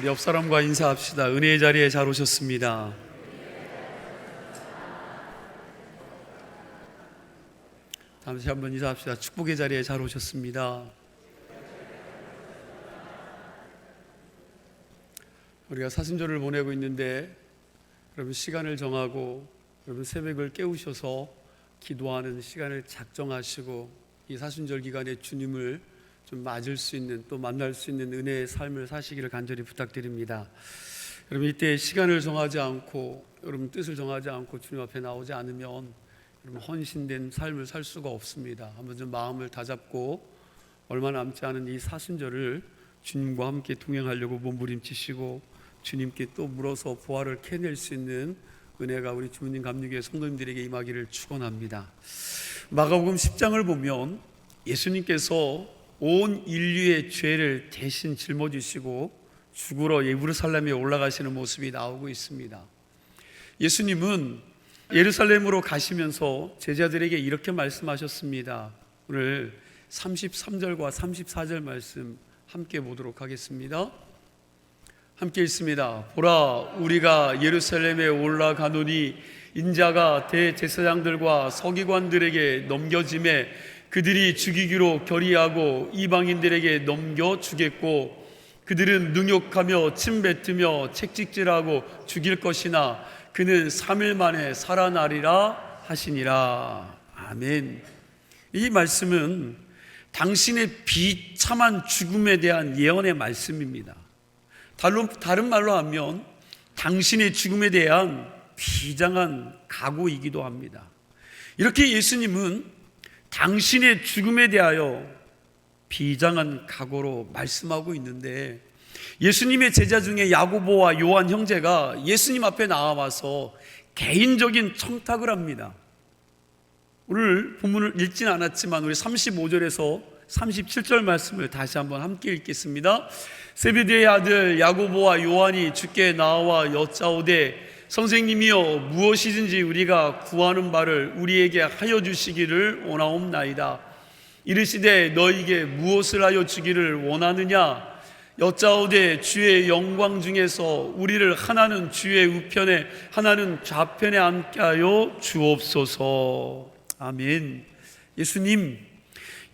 우리 옆 사람과 인사합시다. 은혜의 자리에 잘 오셨습니다. 다시 한번 인사합시다. 축복의 자리에 잘 오셨습니다. 우리가 사순절을 보내고 있는데 여러분 시간을 정하고 여러분 새벽을 깨우셔서 기도하는 시간을 작정하시고 이 사순절 기간에 주님을 좀 맞을 수 있는, 또 만날 수 있는 은혜의 삶을 사시기를 간절히 부탁드립니다. 여러분 이때 시간을 정하지 않고 여러분 뜻을 정하지 않고 주님 앞에 나오지 않으면 여러분 헌신된 삶을 살 수가 없습니다. 한번 좀 마음을 다잡고 얼마 남지 않은 이 사순절을 주님과 함께 동행하려고 몸부림치시고 주님께 또 물어서 부활을 캐낼 수 있는 은혜가 우리 주님 감리교회 성도님들에게 임하기를 축원합니다. 마가복음 10장을 보면 예수님께서 온 인류의 죄를 대신 짊어지시고 죽으러 예루살렘에 올라가시는 모습이 나오고 있습니다. 예수님은 예루살렘으로 가시면서 제자들에게 이렇게 말씀하셨습니다. 오늘 33절과 34절 말씀 함께 보도록 하겠습니다. 함께 읽습니다. 보라, 우리가 예루살렘에 올라가노니 인자가 대제사장들과 서기관들에게 넘겨짐에 그들이 죽이기로 결의하고 이방인들에게 넘겨주겠고 그들은 능욕하며 침뱉으며 채찍질하고 죽일 것이나 그는 3일 만에 살아나리라 하시니라. 아멘. 이 말씀은 당신의 비참한 죽음에 대한 예언의 말씀입니다. 다른 말로 하면 당신의 죽음에 대한 비장한 각오이기도 합니다. 이렇게 예수님은 당신의 죽음에 대하여 비장한 각오로 말씀하고 있는데 예수님의 제자 중에 야고보와 요한 형제가 예수님 앞에 나와서 개인적인 청탁을 합니다. 오늘 본문을 읽지는 않았지만 우리 35절에서 37절 말씀을 다시 한번 함께 읽겠습니다. 세베대의 아들 야고보와 요한이 주께 나와 여짜오되 선생님이여 무엇이든지 우리가 구하는 바를 우리에게 하여 주시기를 원하옵나이다. 이르시되 너희에게 무엇을 하여 주기를 원하느냐? 여짜오되 주의 영광 중에서 우리를 하나는 주의 우편에 하나는 좌편에 앉게 하여 주옵소서. 아멘. 예수님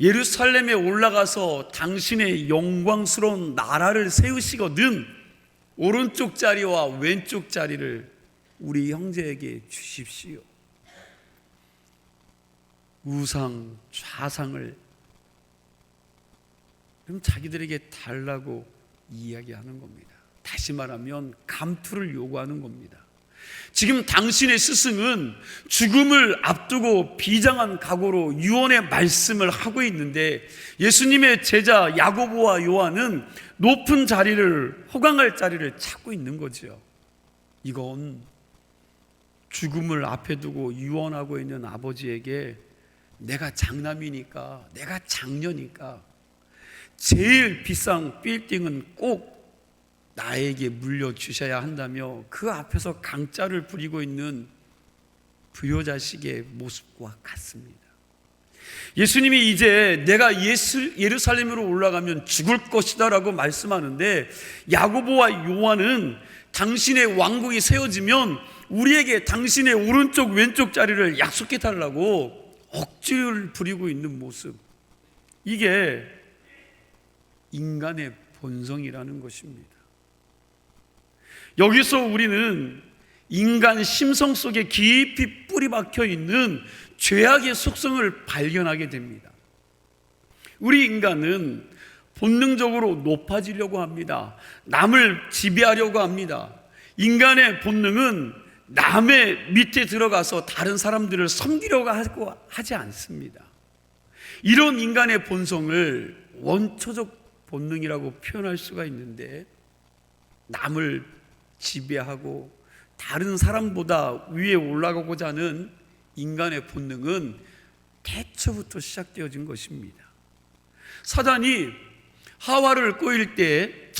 예루살렘에 올라가서 당신의 영광스러운 나라를 세우시거든 오른쪽 자리와 왼쪽 자리를 우리 형제에게 주십시오. 우상, 좌상을 그럼 자기들에게 달라고 이야기하는 겁니다. 다시 말하면 감투를 요구하는 겁니다. 지금 당신의 스승은 죽음을 앞두고 비장한 각오로 유언의 말씀을 하고 있는데 예수님의 제자 야고보와 요한은 높은 자리를, 호강할 자리를 찾고 있는 거죠. 이건 죽음을 앞에 두고 유언하고 있는 아버지에게 내가 장남이니까, 내가 장녀니까 제일 비싼 빌딩은 꼭 나에게 물려주셔야 한다며 그 앞에서 강짜를 부리고 있는 부효자식의 모습과 같습니다. 예수님이 이제 내가 예루살렘으로 올라가면 죽을 것이다 라고 말씀하는데 야고보와 요한은 당신의 왕국이 세워지면 우리에게 당신의 오른쪽 왼쪽 자리를 약속해 달라고 억지를 부리고 있는 모습, 이게 인간의 본성이라는 것입니다. 여기서 우리는 인간 심성 속에 깊이 뿌리 박혀 있는 죄악의 속성을 발견하게 됩니다. 우리 인간은 본능적으로 높아지려고 합니다. 남을 지배하려고 합니다. 인간의 본능은 남의 밑에 들어가서 다른 사람들을 섬기려고 하지 않습니다. 이런 인간의 본성을 원초적 본능이라고 표현할 수가 있는데 남을 지배하고 다른 사람보다 위에 올라가고자 하는 인간의 본능은 태초부터 시작되어진 것입니다. 사단이 하와를 꼬일 때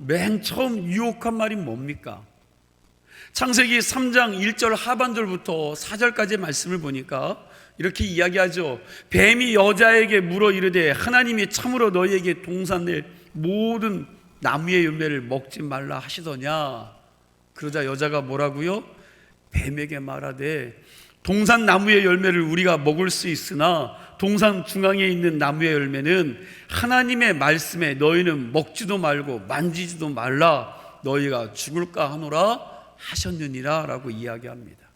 맨 처음 유혹한 말이 뭡니까? 창세기 3장 1절 하반절부터 4절까지의 말씀을 보니까 이렇게 이야기하죠. 뱀이 여자에게 물어 이르되 하나님이 참으로 너희에게 동산낼 모든 나무의 열매를 먹지 말라 하시더냐? 그러자 여자가 뭐라고요? 뱀에게 말하되 동산 나무의 열매를 우리가 먹을 수 있으나 동산 중앙에 있는 나무의 열매는 하나님의 말씀에 너희는 먹지도 말고 만지지도 말라, 너희가 죽을까 하노라 하셨느니라 라고 이야기합니다.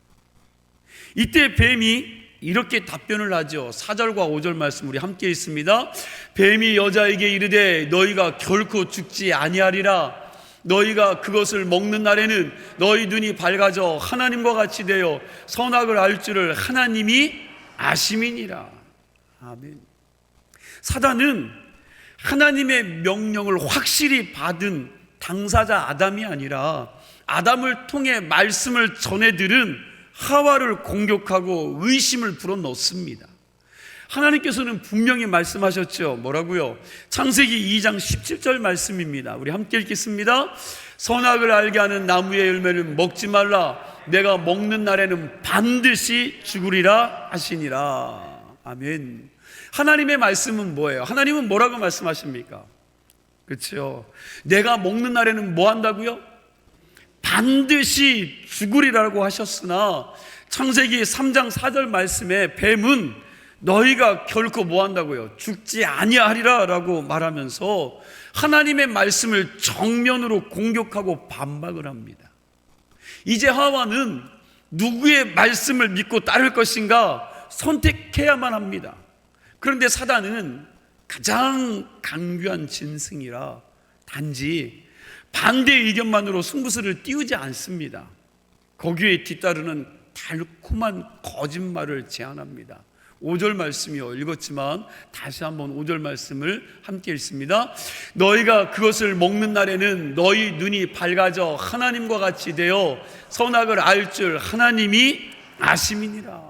이때 뱀이 이렇게 답변을 하죠. 4절과 5절 말씀 우리 함께 있습니다. 뱀이 여자에게 이르되 너희가 결코 죽지 아니하리라. 너희가 그것을 먹는 날에는 너희 눈이 밝아져 하나님과 같이 되어 선악을 알 줄을 하나님이 아심이니라. 아멘. 사단은 하나님의 명령을 확실히 받은 당사자 아담이 아니라 아담을 통해 말씀을 전해 들은 하와를 공격하고 의심을 불어넣습니다. 하나님께서는 분명히 말씀하셨죠. 뭐라고요? 창세기 2장 17절 말씀입니다. 우리 함께 읽겠습니다. 선악을 알게 하는 나무의 열매를 먹지 말라. 내가 먹는 날에는 반드시 죽으리라 하시니라. 아멘. 하나님의 말씀은 뭐예요? 하나님은 뭐라고 말씀하십니까? 그렇죠. 내가 먹는 날에는 뭐 한다고요? 반드시 죽으리라고 하셨으나 창세기 3장 4절 말씀에 뱀은 너희가 결코 뭐 한다고요? 죽지 아니하리라 라고 말하면서 하나님의 말씀을 정면으로 공격하고 반박을 합니다. 이제 하와는 누구의 말씀을 믿고 따를 것인가 선택해야만 합니다. 그런데 사단은 가장 강교한 짐승이라 단지 반대 의견만으로 승부수를 띄우지 않습니다. 거기에 뒤따르는 달콤한 거짓말을 제안합니다. 5절 말씀이요, 읽었지만 다시 한번 5절 말씀을 함께 읽습니다. 너희가 그것을 먹는 날에는 너희 눈이 밝아져 하나님과 같이 되어 선악을 알 줄 하나님이 아심이니라.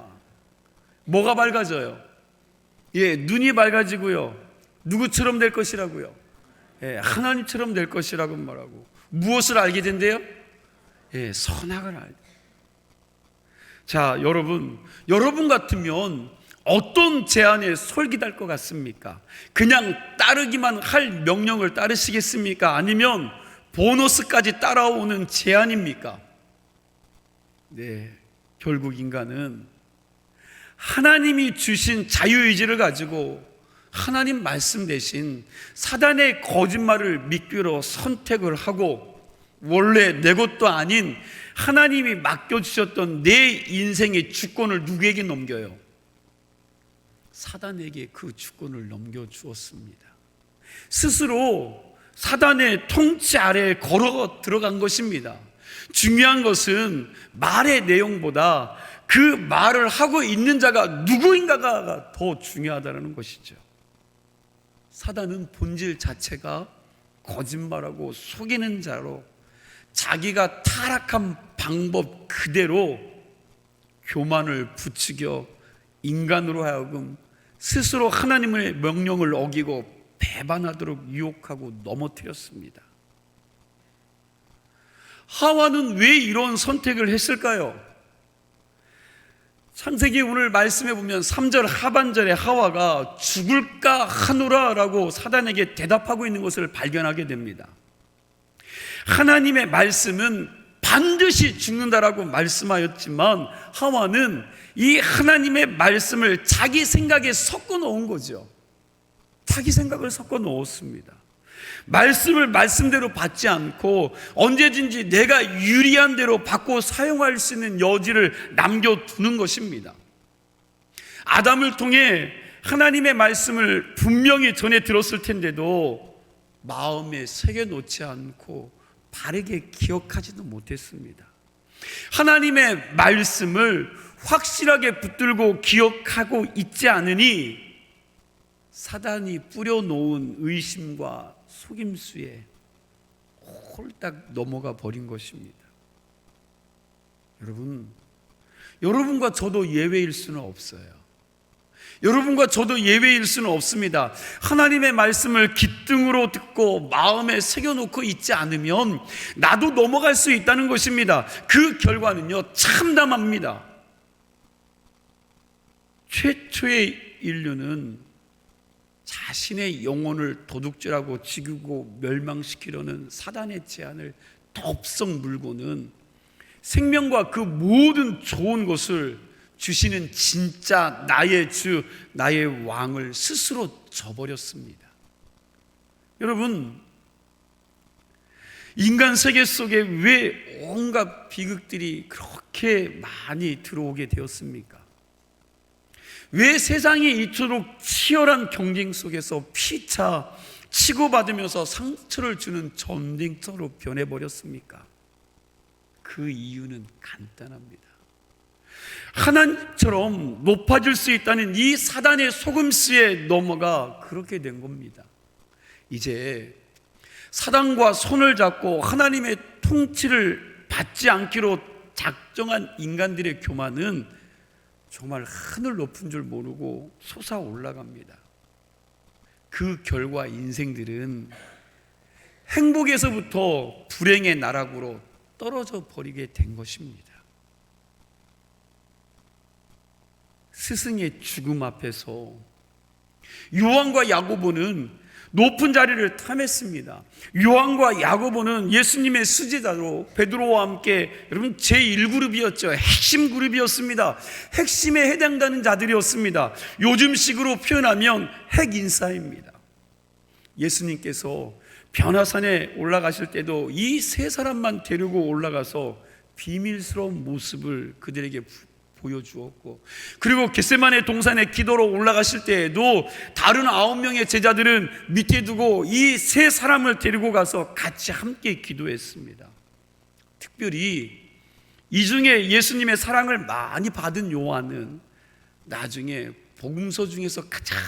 뭐가 밝아져요? 눈이 밝아지고요. 누구처럼 될 것이라고요? 하나님처럼 될 것이라고 말하고, 무엇을 알게 된대요? 선악을 알게. 자, 여러분 같으면 어떤 제안에 솔깃할 것 같습니까? 그냥 따르기만 할 명령을 따르시겠습니까? 아니면 보너스까지 따라오는 제안입니까? 네, 결국 인간은 하나님이 주신 자유의지를 가지고 하나님 말씀 대신 사단의 거짓말을 믿기로 선택을 하고 원래 내 것도 아닌 하나님이 맡겨주셨던 내 인생의 주권을 누구에게 넘겨요? 사단에게 그 주권을 넘겨주었습니다. 스스로 사단의 통치 아래에 걸어 들어간 것입니다. 중요한 것은 말의 내용보다 그 말을 하고 있는 자가 누구인가가 더 중요하다는 것이죠. 사단은 본질 자체가 거짓말하고 속이는 자로 자기가 타락한 방법 그대로 교만을 부추겨 인간으로 하여금 스스로 하나님의 명령을 어기고 배반하도록 유혹하고 넘어뜨렸습니다. 하와는 왜 이런 선택을 했을까요? 창세기 오늘 말씀해 보면 3절 하반절에 하와가 죽을까 하노라 라고 사단에게 대답하고 있는 것을 발견하게 됩니다. 하나님의 말씀은 반드시 죽는다라고 말씀하였지만 하와는 이 하나님의 말씀을 자기 생각에 섞어 놓은 거죠. 자기 생각을 섞어 놓았습니다. 말씀을 말씀대로 받지 않고 언제든지 내가 유리한 대로 받고 사용할 수 있는 여지를 남겨두는 것입니다. 아담을 통해 하나님의 말씀을 분명히 전해 들었을 텐데도 마음에 새겨놓지 않고 바르게 기억하지도 못했습니다. 하나님의 말씀을 확실하게 붙들고 기억하고 있지 않으니 사단이 뿌려놓은 의심과 속임수에 홀딱 넘어가 버린 것입니다. 여러분과 저도 예외일 수는 없어요. 여러분과 저도 예외일 수는 없습니다. 하나님의 말씀을 귓등으로 듣고 마음에 새겨놓고 있지 않으면 나도 넘어갈 수 있다는 것입니다. 그 결과는요, 참담합니다. 최초의 인류는 자신의 영혼을 도둑질하고 죽이고 멸망시키려는 사단의 제안을 덥석 물고는 생명과 그 모든 좋은 것을 주시는 진짜 나의 주, 나의 왕을 스스로 저버렸습니다. 여러분, 인간 세계 속에 왜 온갖 비극들이 그렇게 많이 들어오게 되었습니까? 왜 세상이 이토록 치열한 경쟁 속에서 피차 치고받으면서 상처를 주는 전쟁터로 변해버렸습니까? 그 이유는 간단합니다. 하나님처럼 높아질 수 있다는 이 사단의 속임수에 넘어가 그렇게 된 겁니다. 이제 사단과 손을 잡고 하나님의 통치를 받지 않기로 작정한 인간들의 교만은 정말 하늘 높은 줄 모르고 솟아올라갑니다. 그 결과 인생들은 행복에서부터 불행의 나락으로 떨어져 버리게 된 것입니다. 스승의 죽음 앞에서 요한과 야고보는 높은 자리를 탐했습니다. 요한과 야고보는 예수님의 수제자로 베드로와 함께 여러분 제1그룹이었죠. 핵심 그룹이었습니다. 핵심에 해당되는 자들이었습니다. 요즘식으로 표현하면 핵인싸입니다. 예수님께서 변화산에 올라가실 때도 이 세 사람만 데리고 올라가서 비밀스러운 모습을 그들에게 보여주었고, 그리고 겟세마네 동산에 기도로 올라가실 때에도 다른 9명의 제자들은 밑에 두고 이 세 사람을 데리고 가서 같이 함께 기도했습니다. 특별히 이 중에 예수님의 사랑을 많이 받은 요한은 나중에 복음서 중에서 가장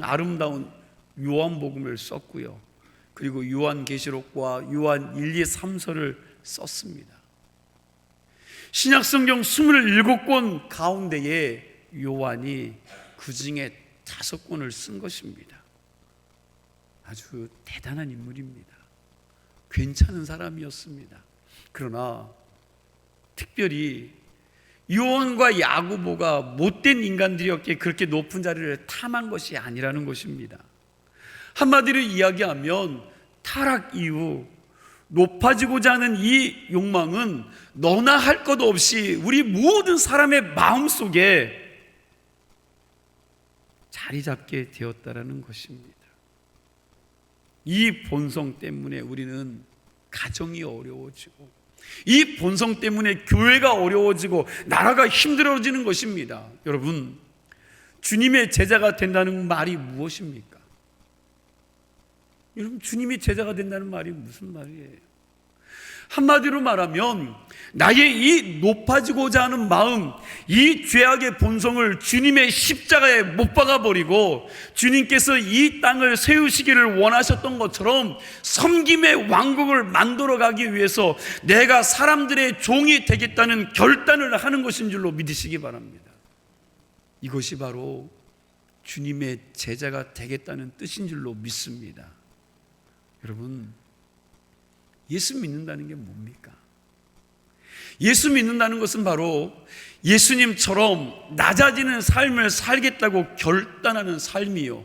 아름다운 요한복음을 썼고요, 그리고 요한계시록과 요한 1, 2, 3서를 썼습니다. 신약성경 27권 가운데에 요한이 그 중에 5권을 쓴 것입니다. 아주 대단한 인물입니다. 괜찮은 사람이었습니다. 그러나 특별히 요한과 야고보가 못된 인간들이었기에 그렇게 높은 자리를 탐한 것이 아니라는 것입니다. 한마디로 이야기하면 타락 이후 높아지고자 하는 이 욕망은 너나 할 것 없이 우리 모든 사람의 마음속에 자리 잡게 되었다라는 것입니다. 이 본성 때문에 우리는 가정이 어려워지고, 이 본성 때문에 교회가 어려워지고 나라가 힘들어지는 것입니다. 여러분, 주님의 제자가 된다는 말이 무엇입니까? 여러분, 주님이 제자가 된다는 말이 무슨 말이에요? 한마디로 말하면 나의 이 높아지고자 하는 마음, 이 죄악의 본성을 주님의 십자가에 못 박아버리고 주님께서 이 땅을 세우시기를 원하셨던 것처럼 섬김의 왕국을 만들어가기 위해서 내가 사람들의 종이 되겠다는 결단을 하는 것인 줄로 믿으시기 바랍니다. 이것이 바로 주님의 제자가 되겠다는 뜻인 줄로 믿습니다. 여러분, 예수 믿는다는 게 뭡니까? 예수 믿는다는 것은 바로 예수님처럼 낮아지는 삶을 살겠다고 결단하는 삶이요,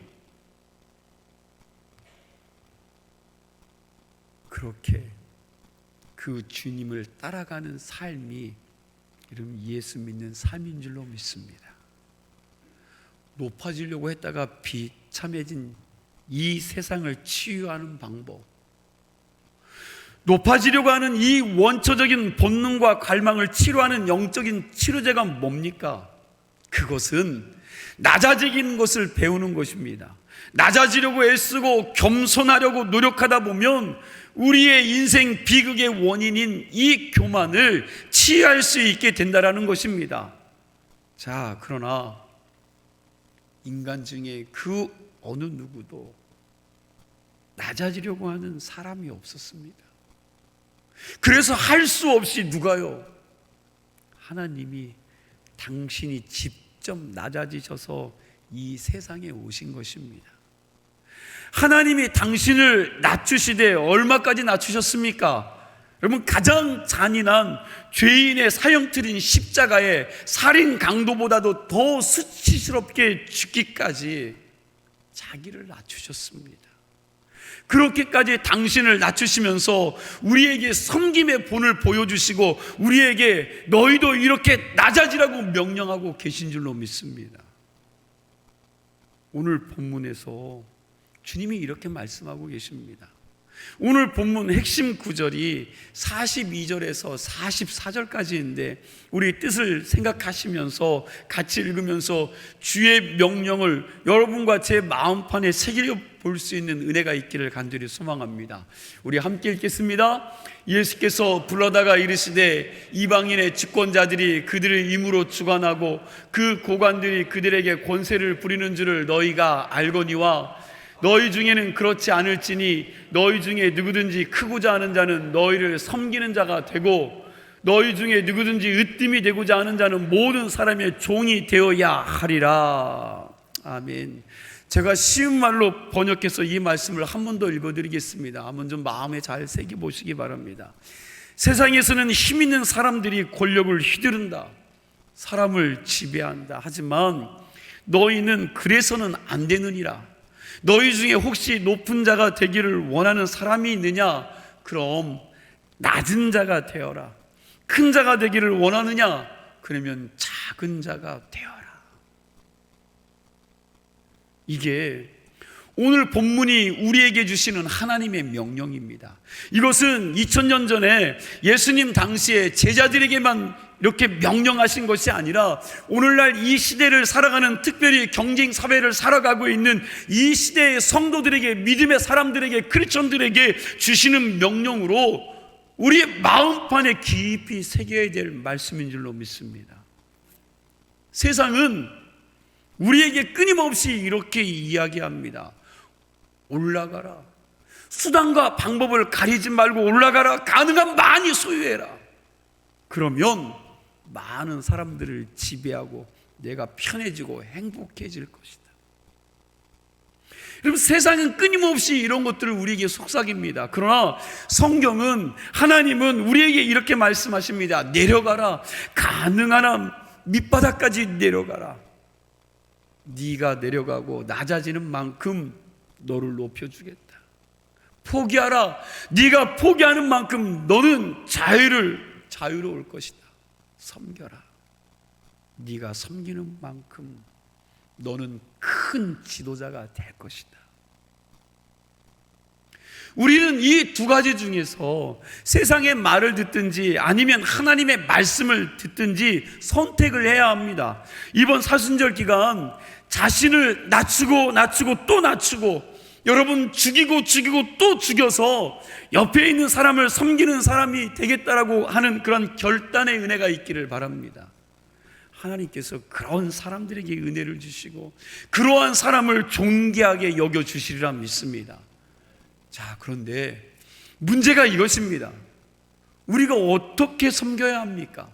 그렇게 그 주님을 따라가는 삶이 여러분 예수 믿는 삶인 줄로 믿습니다. 높아지려고 했다가 비참해진 이 세상을 치유하는 방법, 높아지려고 하는 이 원초적인 본능과 갈망을 치료하는 영적인 치료제가 뭡니까? 그것은 낮아지는 것을 배우는 것입니다. 낮아지려고 애쓰고 겸손하려고 노력하다 보면 우리의 인생 비극의 원인인 이 교만을 치유할 수 있게 된다는 것입니다. 자, 그러나 인간 중에 그 어느 누구도 낮아지려고 하는 사람이 없었습니다. 그래서 할 수 없이 누가요? 하나님이 당신이 직접 낮아지셔서 이 세상에 오신 것입니다. 하나님이 당신을 낮추시되 얼마까지 낮추셨습니까? 여러분, 가장 잔인한 죄인의 사형틀인 십자가에 살인 강도보다도 더 수치스럽게 죽기까지 자기를 낮추셨습니다. 그렇게까지 당신을 낮추시면서 우리에게 섬김의 본을 보여주시고 우리에게 너희도 이렇게 낮아지라고 명령하고 계신 줄로 믿습니다. 오늘 본문에서 주님이 이렇게 말씀하고 계십니다. 오늘 본문 핵심 구절이 42절에서 44절까지인데 우리 뜻을 생각하시면서 같이 읽으면서 주의 명령을 여러분과 제 마음판에 새겨 볼 수 있는 은혜가 있기를 간절히 소망합니다. 우리 함께 읽겠습니다. 예수께서 불러다가 이르시되 이방인의 집권자들이 그들의 임으로 주관하고 그 고관들이 그들에게 권세를 부리는 줄을 너희가 알거니와 너희 중에는 그렇지 않을지니 너희 중에 누구든지 크고자 하는 자는 너희를 섬기는 자가 되고 너희 중에 누구든지 으뜸이 되고자 하는 자는 모든 사람의 종이 되어야 하리라. 아멘. 제가 쉬운 말로 번역해서 이 말씀을 한 번 더 읽어드리겠습니다. 한번 좀 마음에 잘 새겨보시기 바랍니다. 세상에서는 힘 있는 사람들이 권력을 휘두른다, 사람을 지배한다. 하지만 너희는 그래서는 안 되느니라. 너희 중에 혹시 높은 자가 되기를 원하는 사람이 있느냐? 그럼 낮은 자가 되어라. 큰 자가 되기를 원하느냐? 그러면 작은 자가 되어라. 이게 오늘 본문이 우리에게 주시는 하나님의 명령입니다. 이것은 2000년 전에 예수님 당시에 제자들에게만 이렇게 명령하신 것이 아니라 오늘날 이 시대를 살아가는, 특별히 경쟁 사회를 살아가고 있는 이 시대의 성도들에게, 믿음의 사람들에게, 크리스천들에게 주시는 명령으로 우리의 마음판에 깊이 새겨야 될 말씀인 줄로 믿습니다. 세상은 우리에게 끊임없이 이렇게 이야기합니다. 올라가라. 수단과 방법을 가리지 말고 올라가라. 가능한 많이 소유해라. 그러면 많은 사람들을 지배하고 내가 편해지고 행복해질 것이다. 여러분, 세상은 끊임없이 이런 것들을 우리에게 속삭입니다. 그러나 성경은, 하나님은 우리에게 이렇게 말씀하십니다. 내려가라. 가능한 한 밑바닥까지 내려가라. 네가 내려가고 낮아지는 만큼 너를 높여주겠다. 포기하라. 네가 포기하는 만큼 너는 자유로울 것이다. 섬겨라. 네가 섬기는 만큼 너는 큰 지도자가 될 것이다. 우리는 이 두 가지 중에서 세상의 말을 듣든지 아니면 하나님의 말씀을 듣든지 선택을 해야 합니다. 이번 사순절 기간 자신을 낮추고 또 낮추고, 여러분 죽이고 또 죽여서 옆에 있는 사람을 섬기는 사람이 되겠다라고 하는 그런 결단의 은혜가 있기를 바랍니다. 하나님께서 그런 사람들에게 은혜를 주시고 그러한 사람을 존귀하게 여겨주시리라 믿습니다. 자, 그런데 문제가 이것입니다. 우리가 어떻게 섬겨야 합니까?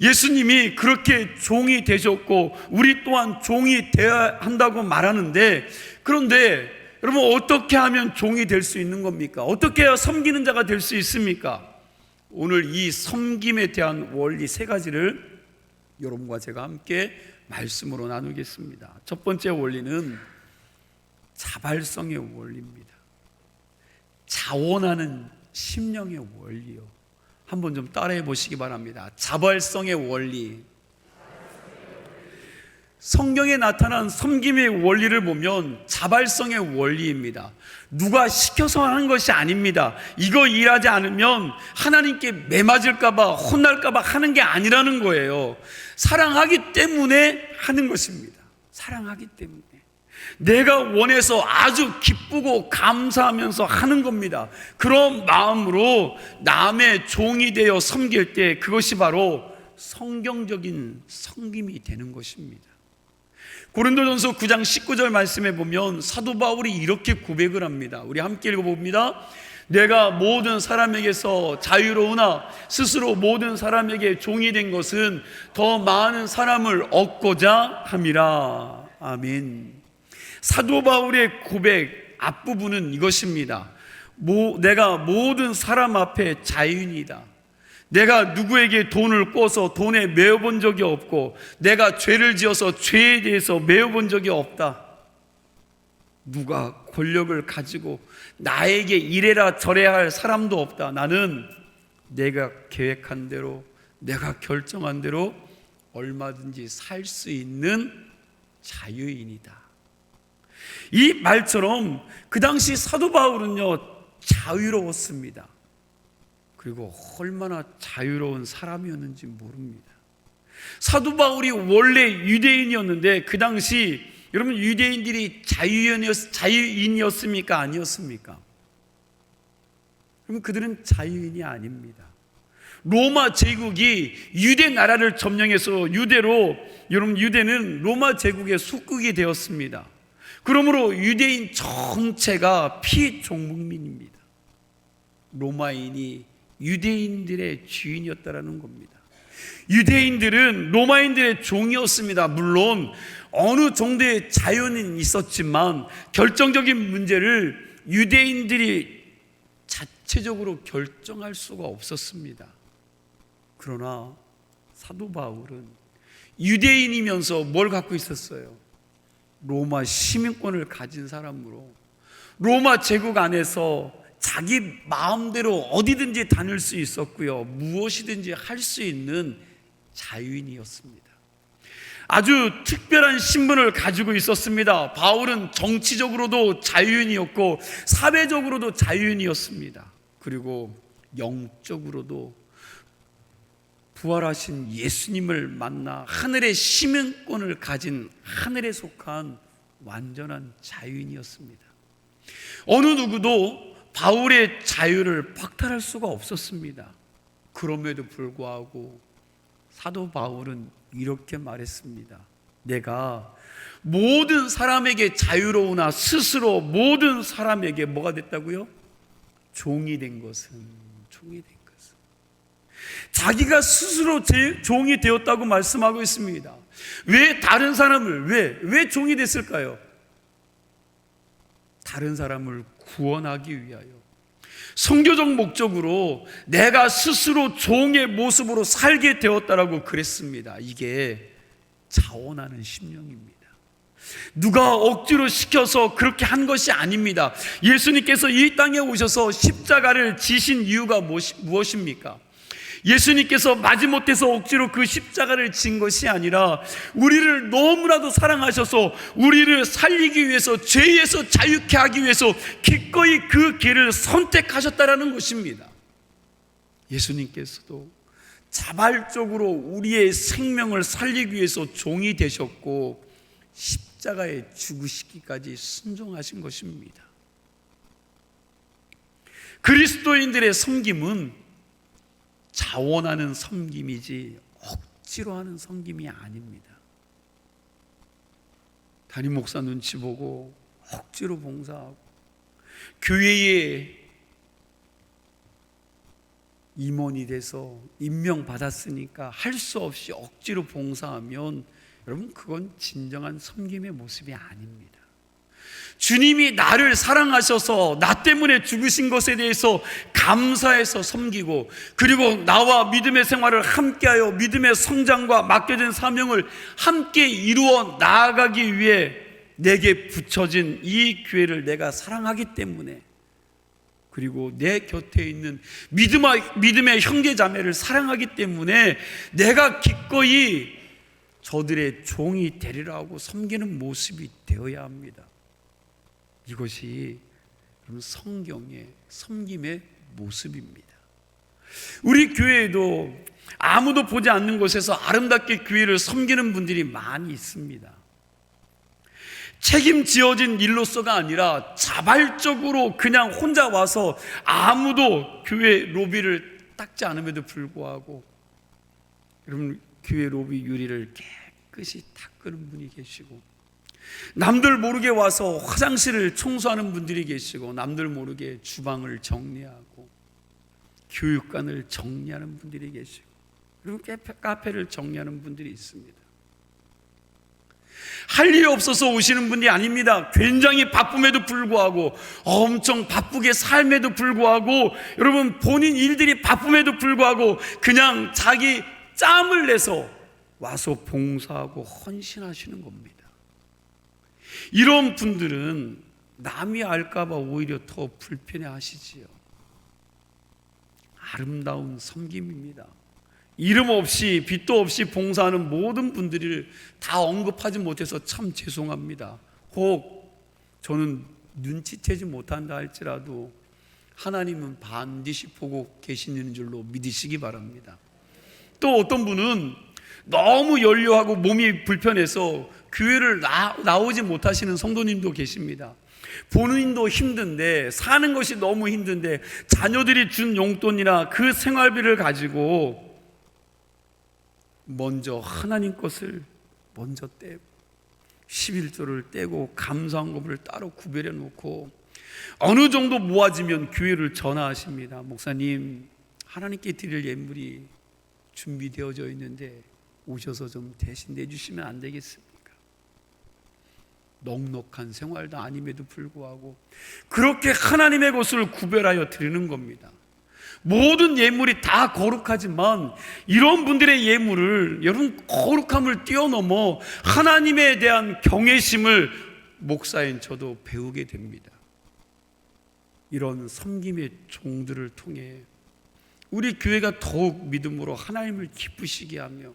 예수님이 그렇게 종이 되셨고 우리 또한 종이 되어야 한다고 말하는데, 그런데 여러분, 어떻게 하면 종이 될 수 있는 겁니까? 어떻게 해야 섬기는 자가 될 수 있습니까? 오늘 이 섬김에 대한 원리 세 가지를 여러분과 제가 함께 말씀으로 나누겠습니다. 첫 번째 원리는 자발성의 원리입니다. 자원하는 심령의 원리요. 한번 좀 따라해 보시기 바랍니다. 자발성의 원리. 성경에 나타난 섬김의 원리를 보면 자발성의 원리입니다. 누가 시켜서 하는 것이 아닙니다. 이거 일하지 않으면 하나님께 매맞을까봐, 혼날까봐 하는 게 아니라는 거예요. 사랑하기 때문에 하는 것입니다. 사랑하기 때문에. 내가 원해서 아주 기쁘고 감사하면서 하는 겁니다. 그런 마음으로 남의 종이 되어 섬길 때 그것이 바로 성경적인 섬김이 되는 것입니다. 고린도전서 9장 19절 말씀에 보면 사도 바울이 이렇게 고백을 합니다. 우리 함께 읽어봅니다. 내가 모든 사람에게서 자유로우나 스스로 모든 사람에게 종이 된 것은 더 많은 사람을 얻고자 함이라. 아멘. 사도 바울의 고백 앞부분은 이것입니다. 내가 모든 사람 앞에 자유인이다. 내가 누구에게 돈을 꿔서 돈에 매어본 적이 없고 내가 죄를 지어서 죄에 대해서 매어본 적이 없다. 누가 권력을 가지고 나에게 이래라 저래야 할 사람도 없다. 나는 내가 계획한 대로, 내가 결정한 대로 얼마든지 살 수 있는 자유인이다. 이 말처럼 그 당시 사도 바울은요, 자유로웠습니다. 그리고 얼마나 자유로운 사람이었는지 모릅니다. 사도 바울이 원래 유대인이었는데 그 당시 여러분 유대인들이 자유인이었습니까? 아니었습니까? 그러면 그들은 자유인이 아닙니다. 로마 제국이 유대 나라를 점령해서 여러분 유대는 로마 제국의 속국이 되었습니다. 그러므로 유대인 전체가 피종목민입니다. 로마인이 유대인들의 주인이었다라는 겁니다. 유대인들은 로마인들의 종이었습니다. 물론 어느 정도의 자유는 있었지만 결정적인 문제를 유대인들이 자체적으로 결정할 수가 없었습니다. 그러나 사도 바울은 유대인이면서 뭘 갖고 있었어요? 로마 시민권을 가진 사람으로 로마 제국 안에서 자기 마음대로 어디든지 다닐 수 있었고요, 무엇이든지 할 수 있는 자유인이었습니다. 아주 특별한 신분을 가지고 있었습니다. 바울은 정치적으로도 자유인이었고 사회적으로도 자유인이었습니다. 그리고 영적으로도 부활하신 예수님을 만나 하늘의 시민권을 가진 하늘에 속한 완전한 자유인이었습니다. 어느 누구도 바울의 자유를 박탈할 수가 없었습니다. 그럼에도 불구하고 사도 바울은 이렇게 말했습니다. 내가 모든 사람에게 자유로우나 스스로 모든 사람에게 뭐가 됐다고요? 종이 된 것은 자기가 스스로 종이 되었다고 말씀하고 있습니다. 왜 다른 사람을 왜 종이 됐을까요? 다른 사람을 구원하기 위하여, 성교적 목적으로 내가 스스로 종의 모습으로 살게 되었다라고 그랬습니다. 이게 자원하는 심령입니다. 누가 억지로 시켜서 그렇게 한 것이 아닙니다. 예수님께서 이 땅에 오셔서 십자가를 지신 이유가 무엇입니까? 예수님께서 마지못해서 억지로 그 십자가를 진 것이 아니라 우리를 너무나도 사랑하셔서 우리를 살리기 위해서, 죄에서 자유케 하기 위해서 기꺼이 그 길을 선택하셨다라는 것입니다. 예수님께서도 자발적으로 우리의 생명을 살리기 위해서 종이 되셨고 십자가에 죽으시기까지 순종하신 것입니다. 그리스도인들의 섬김은 자원하는 섬김이지 억지로 하는 섬김이 아닙니다. 담임 목사 눈치 보고 억지로 봉사하고, 교회에 임원이 돼서 임명받았으니까 할 수 없이 억지로 봉사하면 여러분 그건 진정한 섬김의 모습이 아닙니다. 주님이 나를 사랑하셔서 나 때문에 죽으신 것에 대해서 감사해서 섬기고, 그리고 나와 믿음의 생활을 함께하여 믿음의 성장과 맡겨진 사명을 함께 이루어 나아가기 위해 내게 붙여진 이 교회를 내가 사랑하기 때문에, 그리고 내 곁에 있는 믿음의 형제 자매를 사랑하기 때문에 내가 기꺼이 저들의 종이 되리라 하고 섬기는 모습이 되어야 합니다. 이것이 성경의 섬김의 모습입니다. 우리 교회에도 아무도 보지 않는 곳에서 아름답게 교회를 섬기는 분들이 많이 있습니다. 책임지어진 일로서가 아니라 자발적으로 그냥 혼자 와서 아무도 교회 로비를 닦지 않음에도 불구하고 여러분 교회 로비 유리를 깨끗이 닦는 분이 계시고, 남들 모르게 와서 화장실을 청소하는 분들이 계시고, 남들 모르게 주방을 정리하고 교육관을 정리하는 분들이 계시고, 그리고 카페를 정리하는 분들이 있습니다. 할 일이 없어서 오시는 분이 아닙니다. 굉장히 바쁨에도 불구하고, 엄청 바쁘게 삶에도 불구하고, 여러분 본인 일들이 바쁨에도 불구하고 그냥 자기 짬을 내서 와서 봉사하고 헌신하시는 겁니다. 이런 분들은 남이 알까봐 오히려 더 불편해 하시지요. 아름다운 섬김입니다. 이름 없이 빚도 없이 봉사하는 모든 분들을 다 언급하지 못해서 참 죄송합니다. 혹 저는 눈치채지 못한다 할지라도 하나님은 반드시 보고 계시는 줄로 믿으시기 바랍니다. 또 어떤 분은 너무 연료하고 몸이 불편해서 교회를 나오지 못하시는 성도님도 계십니다. 본인도 힘든데, 사는 것이 너무 힘든데 자녀들이 준 용돈이나 그 생활비를 가지고 먼저 하나님 것을 먼저 떼고 11조를 떼고 감사헌금을 따로 구별해 놓고 어느 정도 모아지면 교회를 전화하십니다. 목사님, 하나님께 드릴 예물이 준비되어져 있는데 오셔서 좀 대신 내주시면 안 되겠습니까? 넉넉한 생활도 아님에도 불구하고 그렇게 하나님의 것을 구별하여 드리는 겁니다. 모든 예물이 다 거룩하지만 이런 분들의 예물을, 여러분, 거룩함을 뛰어넘어 하나님에 대한 경외심을 목사인 저도 배우게 됩니다. 이런 섬김의 종들을 통해 우리 교회가 더욱 믿음으로 하나님을 기쁘시게 하며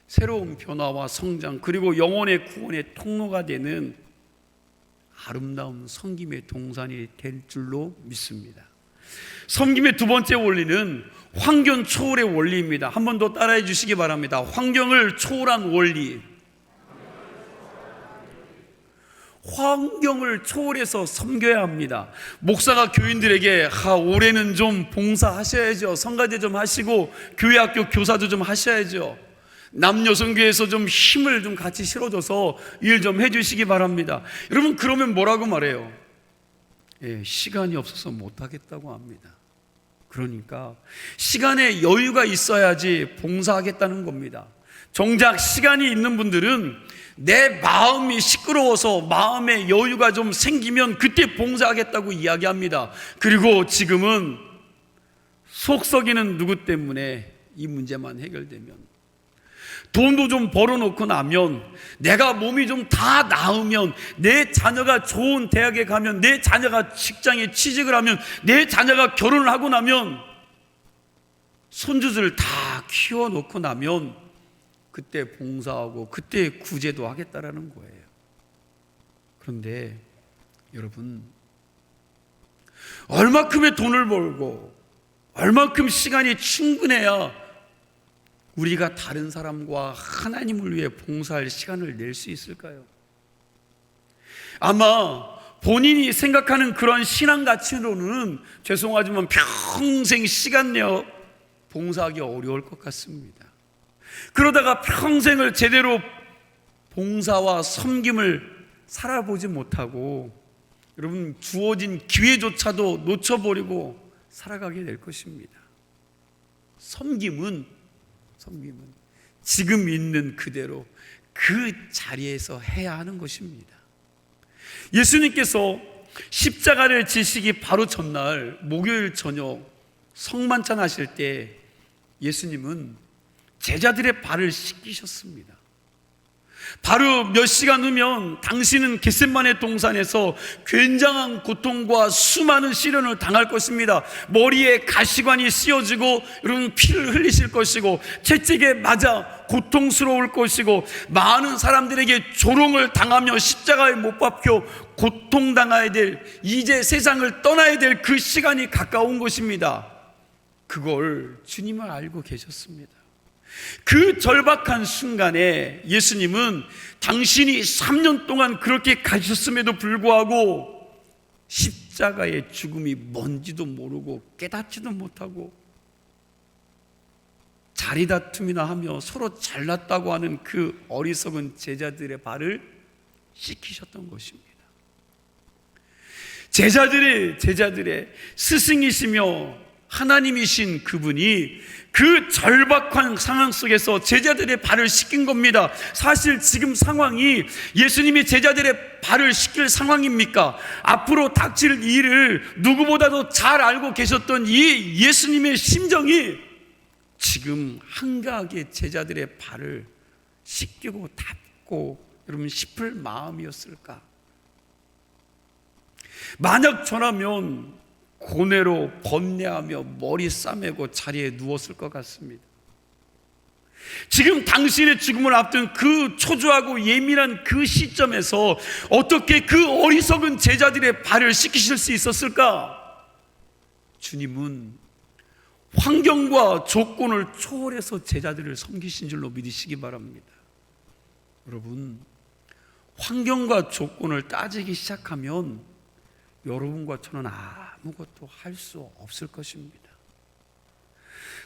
새로운 변화와 성장, 그리고 영혼의 구원의 통로가 되는 아름다운 섬김의 동산이 될 줄로 믿습니다. 섬김의 두 번째 원리는 환경 초월의 원리입니다. 한 번 더 따라해 주시기 바랍니다. 환경을 초월한 원리. 환경을 초월해서 섬겨야 합니다. 목사가 교인들에게 올해는 좀 봉사하셔야죠. 성가대 좀 하시고 교회학교 교사도 좀 하셔야죠. 남여성교회에서 좀 힘을 좀 같이 실어줘서 일 좀 해주시기 바랍니다. 여러분, 그러면 뭐라고 말해요? 시간이 없어서 못하겠다고 합니다. 그러니까 시간에 여유가 있어야지 봉사하겠다는 겁니다. 정작 시간이 있는 분들은 내 마음이 시끄러워서 마음에 여유가 좀 생기면 그때 봉사하겠다고 이야기합니다. 그리고 지금은 속 썩이는 누구 때문에 이 문제만 해결되면, 돈도 좀 벌어놓고 나면, 내가 몸이 좀 다 나으면, 내 자녀가 좋은 대학에 가면, 내 자녀가 직장에 취직을 하면, 내 자녀가 결혼을 하고 나면, 손주들 다 키워놓고 나면 그때 봉사하고 그때 구제도 하겠다라는 거예요. 그런데 여러분, 얼마큼의 돈을 벌고 얼마큼 시간이 충분해야 우리가 다른 사람과 하나님을 위해 봉사할 시간을 낼 수 있을까요? 아마 본인이 생각하는 그런 신앙 가치로는 죄송하지만 평생 시간 내어 봉사하기 어려울 것 같습니다. 그러다가 평생을 제대로 봉사와 섬김을 살아보지 못하고 여러분, 주어진 기회조차도 놓쳐버리고 살아가게 될 것입니다. 섬김은 지금 있는 그대로 그 자리에서 해야 하는 것입니다. 예수님께서 십자가를 지시기 바로 전날 목요일 저녁 성만찬 하실 때 예수님은 제자들의 발을 씻기셨습니다. 바로 몇 시간 후면 당신은 겟세마네 동산에서 굉장한 고통과 수많은 시련을 당할 것입니다. 머리에 가시관이 씌워지고 여러분 피를 흘리실 것이고 채찍에 맞아 고통스러울 것이고 많은 사람들에게 조롱을 당하며 십자가에 못 박혀 고통당해야 될, 이제 세상을 떠나야 될 그 시간이 가까운 것입니다. 그걸 주님은 알고 계셨습니다. 그 절박한 순간에 예수님은 당신이 3년 동안 그렇게 가셨음에도 불구하고 십자가의 죽음이 뭔지도 모르고 깨닫지도 못하고 자리다툼이나 하며 서로 잘났다고 하는 그 어리석은 제자들의 발을 씻기셨던 것입니다. 제자들의 스승이시며 하나님이신 그분이 그 절박한 상황 속에서 제자들의 발을 씻긴 겁니다. 사실 지금 상황이 예수님이 제자들의 발을 씻길 상황입니까? 앞으로 닥칠 일을 누구보다도 잘 알고 계셨던 이 예수님의 심정이 지금 한가하게 제자들의 발을 씻기고 닦고 여러분 싶을 마음이었을까? 만약 전하면 고뇌로 번뇌하며 머리 싸매고 자리에 누웠을 것 같습니다. 지금 당신의 죽음을 앞둔 그 초조하고 예민한 그 시점에서 어떻게 그 어리석은 제자들의 발을 씻기실 수 있었을까? 주님은 환경과 조건을 초월해서 제자들을 섬기신 줄로 믿으시기 바랍니다. 여러분, 환경과 조건을 따지기 시작하면 여러분과 저는 아무것도 할 수 없을 것입니다.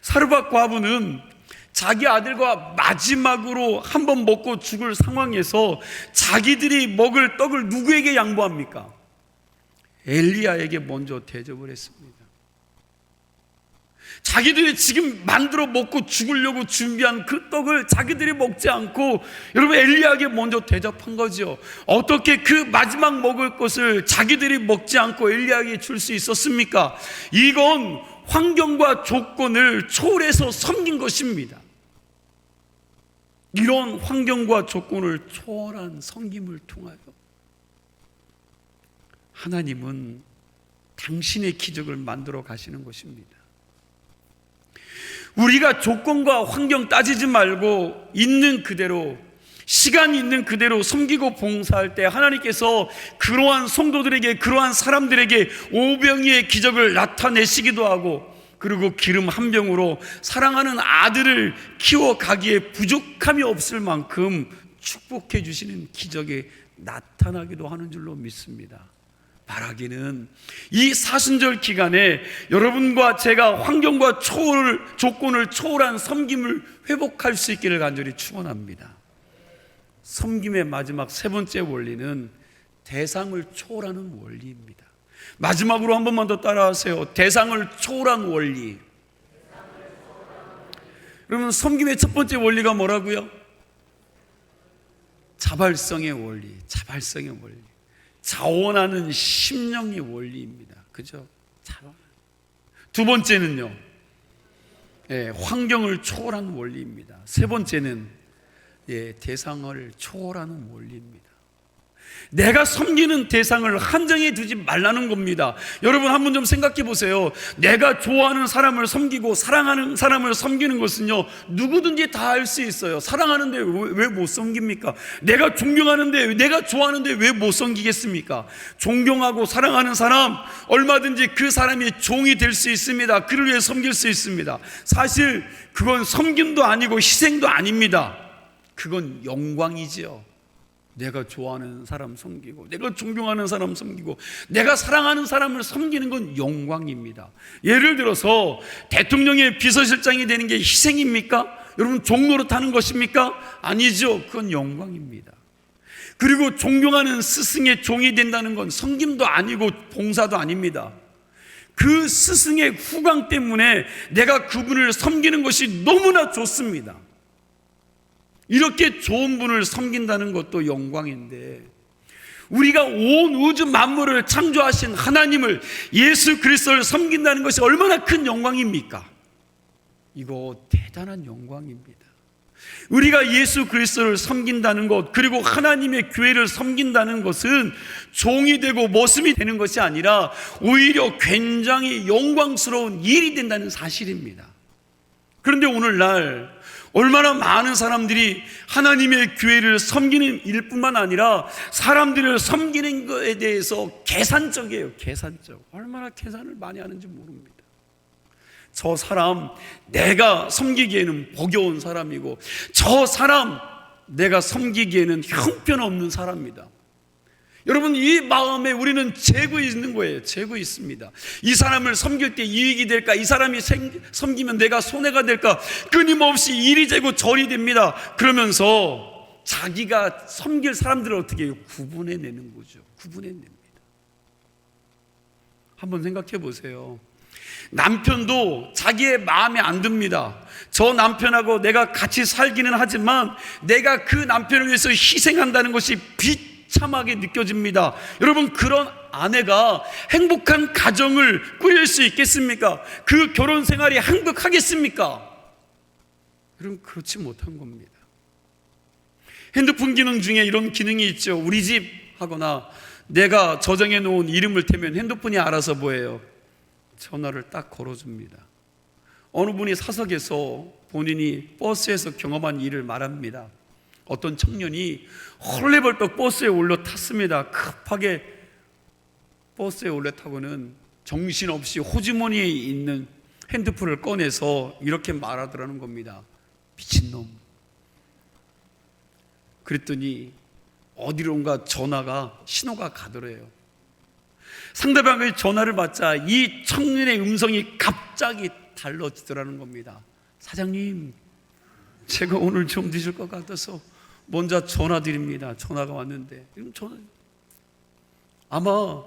사르밧 과부는 자기 아들과 마지막으로 한 번 먹고 죽을 상황에서 자기들이 먹을 떡을 누구에게 양보합니까? 엘리야에게 먼저 대접을 했습니다. 자기들이 지금 만들어 먹고 죽으려고 준비한 그 떡을 자기들이 먹지 않고 여러분 엘리야에게 먼저 대접한 거죠. 어떻게 그 마지막 먹을 것을 자기들이 먹지 않고 엘리야에게 줄 수 있었습니까? 이건 환경과 조건을 초월해서 섬긴 것입니다. 이런 환경과 조건을 초월한 섬김을 통하여 하나님은 당신의 기적을 만들어 가시는 것입니다. 우리가 조건과 환경 따지지 말고 있는 그대로, 시간이 있는 그대로 섬기고 봉사할 때 하나님께서 그러한 성도들에게, 그러한 사람들에게 오병이의 기적을 나타내시기도 하고, 그리고 기름 한 병으로 사랑하는 아들을 키워가기에 부족함이 없을 만큼 축복해 주시는 기적이 나타나기도 하는 줄로 믿습니다. 바라기는 이 사순절 기간에 여러분과 제가 환경과 조건을 초월한 섬김을 회복할 수 있기를 간절히 축원합니다. 섬김의 마지막 세 번째 원리는 대상을 초월하는 원리입니다. 마지막으로 한 번만 더 따라하세요. 대상을 초월한 원리. 여러분, 섬김의 첫 번째 원리가 뭐라고요? 자발성의 원리. 자발성의 원리. 자원하는 심령의 원리입니다. 그죠? 자원. 두 번째는요, 환경을 초월하는 원리입니다. 세 번째는 대상을 초월하는 원리입니다. 내가 섬기는 대상을 한정해 두지 말라는 겁니다. 여러분, 한번 좀 생각해 보세요. 내가 좋아하는 사람을 섬기고 사랑하는 사람을 섬기는 것은요, 누구든지 다 할 수 있어요. 사랑하는데 왜 못 섬깁니까? 내가 존경하는데, 내가 좋아하는데 왜 못 섬기겠습니까? 존경하고 사랑하는 사람, 얼마든지 그 사람이 종이 될 수 있습니다. 그를 위해 섬길 수 있습니다. 사실 그건 섬김도 아니고 희생도 아닙니다. 그건 영광이지요. 내가 좋아하는 사람 섬기고, 내가 존경하는 사람 섬기고, 내가 사랑하는 사람을 섬기는 건 영광입니다. 예를 들어서 대통령의 비서실장이 되는 게 희생입니까? 여러분, 종로로 타는 것입니까? 아니죠. 그건 영광입니다. 그리고 존경하는 스승의 종이 된다는 건 섬김도 아니고 봉사도 아닙니다. 그 스승의 후광 때문에 내가 그분을 섬기는 것이 너무나 좋습니다. 이렇게 좋은 분을 섬긴다는 것도 영광인데, 우리가 온 우주 만물을 창조하신 하나님을, 예수 그리스도를 섬긴다는 것이 얼마나 큰 영광입니까? 이거 대단한 영광입니다. 우리가 예수 그리스도를 섬긴다는 것, 그리고 하나님의 교회를 섬긴다는 것은 종이 되고 머슴이 되는 것이 아니라 오히려 굉장히 영광스러운 일이 된다는 사실입니다. 그런데 오늘날 얼마나 많은 사람들이 하나님의 교회를 섬기는 일뿐만 아니라 사람들을 섬기는 것에 대해서 계산적이에요. 계산적. 얼마나 계산을 많이 하는지 모릅니다. 저 사람 내가 섬기기에는 복이 온 사람이고, 저 사람 내가 섬기기에는 형편없는 사람이다. 여러분, 이 마음에 우리는 재고 있는 거예요. 재고 있습니다. 이 사람을 섬길 때 이익이 될까? 이 사람이 섬기면 내가 손해가 될까? 끊임없이 이리 재고 저리 됩니다. 그러면서 자기가 섬길 사람들을 어떻게 해요? 구분해내는 거죠. 구분해냅니다. 한번 생각해 보세요. 남편도 자기의 마음에 안 듭니다. 저 남편하고 내가 같이 살기는 하지만 내가 그 남편을 위해서 희생한다는 것이 비참하게 느껴집니다. 여러분, 그런 아내가 행복한 가정을 꾸릴 수 있겠습니까? 그 결혼 생활이 행복하겠습니까? 여러분, 그렇지 못한 겁니다. 핸드폰 기능 중에 이런 기능이 있죠. 우리 집 하거나 내가 저장해 놓은 이름을 대면 핸드폰이 알아서 뭐예요? 전화를 딱 걸어줍니다. 어느 분이 사석에서 본인이 버스에서 경험한 일을 말합니다. 어떤 청년이 헐레벌떡 버스에 올라탔습니다. 급하게 버스에 올라타고는 정신없이 호주머니에 있는 핸드폰을 꺼내서 이렇게 말하더라는 겁니다. 미친놈. 그랬더니 어디론가 전화가 신호가 가더래요. 상대방의 전화를 받자 이 청년의 음성이 갑자기 달라지더라는 겁니다. 사장님, 제가 오늘 좀 늦을 것 같아서 먼저 전화 드립니다. 전화가 왔는데 아마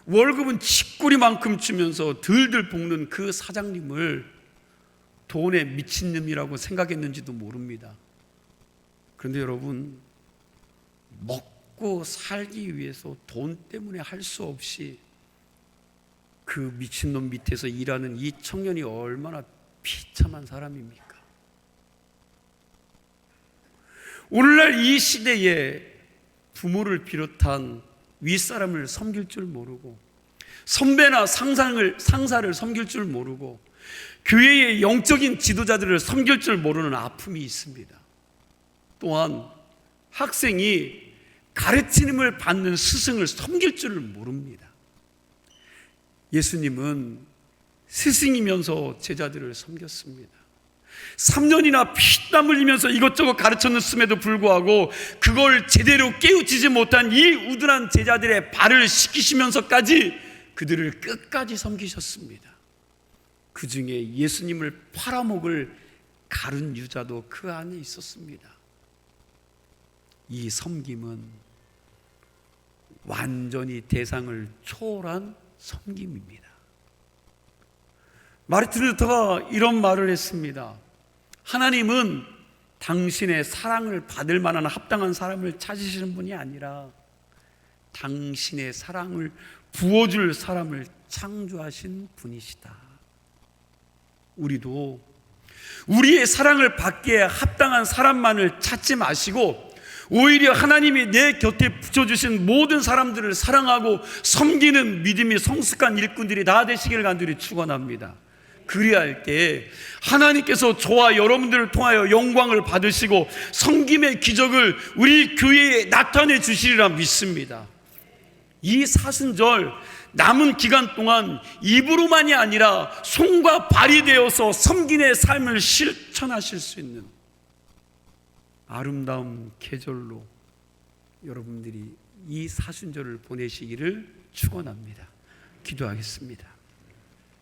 월급은 쥐꼬리만큼 주면서 들들 볶는 그 사장님을 돈에 미친놈이라고 생각했는지도 모릅니다. 그런데 여러분, 먹고 살기 위해서 돈 때문에 할 수 없이 그 미친놈 밑에서 일하는 이 청년이 얼마나 비참한 사람입니까? 오늘날 이 시대에 부모를 비롯한 윗사람을 섬길 줄 모르고 선배나 상사를 섬길 줄 모르고 교회의 영적인 지도자들을 섬길 줄 모르는 아픔이 있습니다. 또한 학생이 가르침을 받는 스승을 섬길 줄을 모릅니다. 예수님은 스승이면서 제자들을 섬겼습니다. 3년이나 피땀 흘리면서 이것저것 가르쳤음에도 불구하고 그걸 제대로 깨우치지 못한 이 우둔한 제자들의 발을 씻기시면서까지 그들을 끝까지 섬기셨습니다. 그 중에 예수님을 팔아먹을 가룟 유다도 그 안에 있었습니다. 이 섬김은 완전히 대상을 초월한 섬김입니다. 마르틴 루터가 이런 말을 했습니다. 하나님은 당신의 사랑을 받을 만한 합당한 사람을 찾으시는 분이 아니라 당신의 사랑을 부어줄 사람을 창조하신 분이시다. 우리도 우리의 사랑을 받기에 합당한 사람만을 찾지 마시고 오히려 하나님이 내 곁에 붙여주신 모든 사람들을 사랑하고 섬기는 믿음이 성숙한 일꾼들이 다 되시기를 간절히 축원합니다. 그리할 때 하나님께서 저와 여러분들을 통하여 영광을 받으시고 섬김의 기적을 우리 교회에 나타내 주시리라 믿습니다. 이 사순절 남은 기간 동안 입으로만이 아니라 손과 발이 되어서 섬김의 삶을 실천하실 수 있는 아름다운 계절로 여러분들이 이 사순절을 보내시기를 축원합니다. 기도하겠습니다.